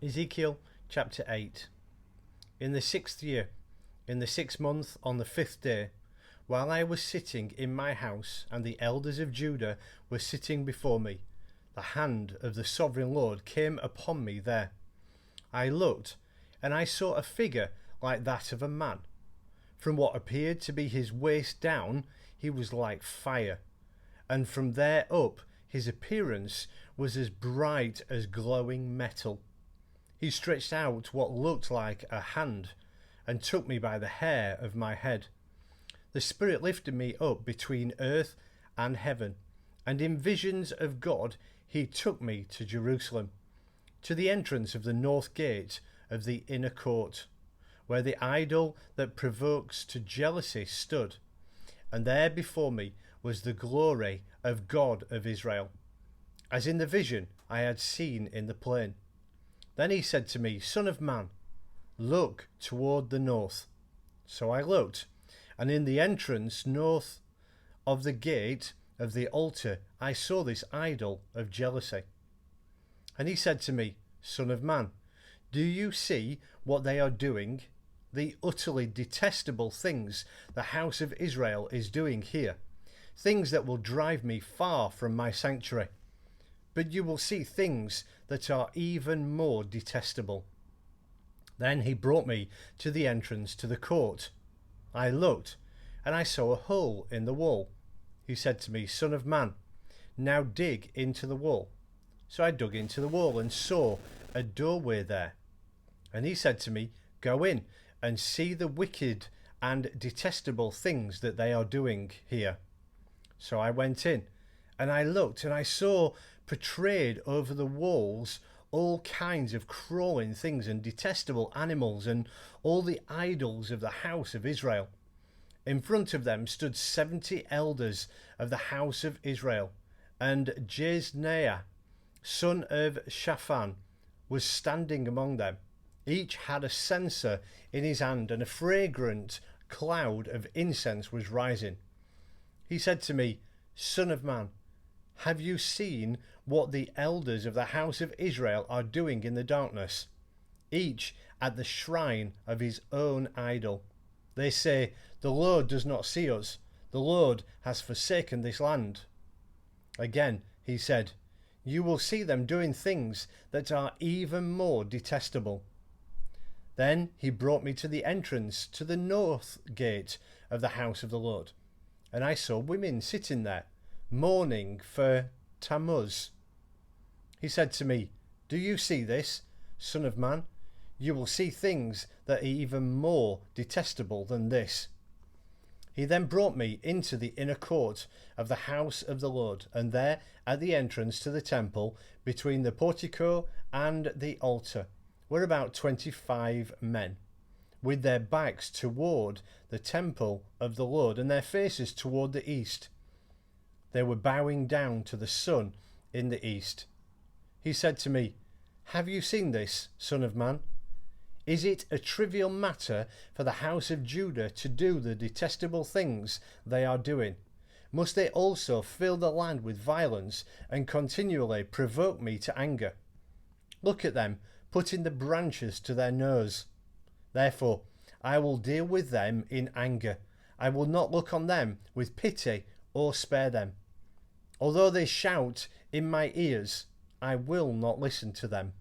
Ezekiel chapter 8. In the 6th year, in the 6th month, on the 5th day, while I was sitting in my house, and the elders of Judah were sitting before me, the hand of the sovereign Lord came upon me there. I looked, and I saw a figure like that of a man. From what appeared to be his waist down, he was like fire, and from there up his appearance was as bright as glowing metal. He stretched out what looked like a hand and took me by the hair of my head. The Spirit lifted me up between earth and heaven, and in visions of God he took me to Jerusalem, to the entrance of the north gate of the inner court, where the idol that provokes to jealousy stood, and there before me was the glory of God of Israel, as in the vision I had seen in the plain. Then he said to me, Son of man, look toward the north. So I looked, and in the entrance north of the gate of the altar I saw this idol of jealousy. And he said to me, Son of man, do you see what they are doing? The utterly detestable things the house of Israel is doing here, things that will drive me far from my sanctuary. But you will see things that are even more detestable. Then he brought me to the entrance to the court. I looked, and I saw a hole in the wall. He said to me, Son of man, now dig into the wall. So I dug into the wall and saw a doorway there. And he said to me, Go in and see the wicked and detestable things that they are doing here. So I went in, and I looked, and I saw portrayed over the walls all kinds of crawling things and detestable animals and all the idols of the house of Israel. In front of them stood 70 elders of the house of Israel, and Jaazaniah, son of Shaphan, was standing among them. Each had a censer in his hand, and a fragrant cloud of incense was rising. He said to me, Son of man, have you seen what the elders of the house of Israel are doing in the darkness, each at the shrine of his own idol? They say, The Lord does not see us. The Lord has forsaken this land. Again he said, You will see them doing things that are even more detestable. Then he brought me to the entrance to the north gate of the house of the Lord, and I saw women sitting there, mourning for Tammuz. He said to me, Do you see this, Son of man? You will see things that are even more detestable than this. He then brought me into the inner court of the house of the Lord, and there at the entrance to the temple, between the portico and the altar, were about 25 men, with their backs toward the temple of the Lord and their faces toward the east. They were bowing down to the sun in the east. He said to me, Have you seen this, Son of man? Is it a trivial matter for the house of Judah to do the detestable things they are doing? Must they also fill the land with violence and continually provoke me to anger? Look at them, putting the branches to their nose. Therefore, I will deal with them in anger. I will not look on them with pity or spare them. Although they shout in my ears, I will not listen to them.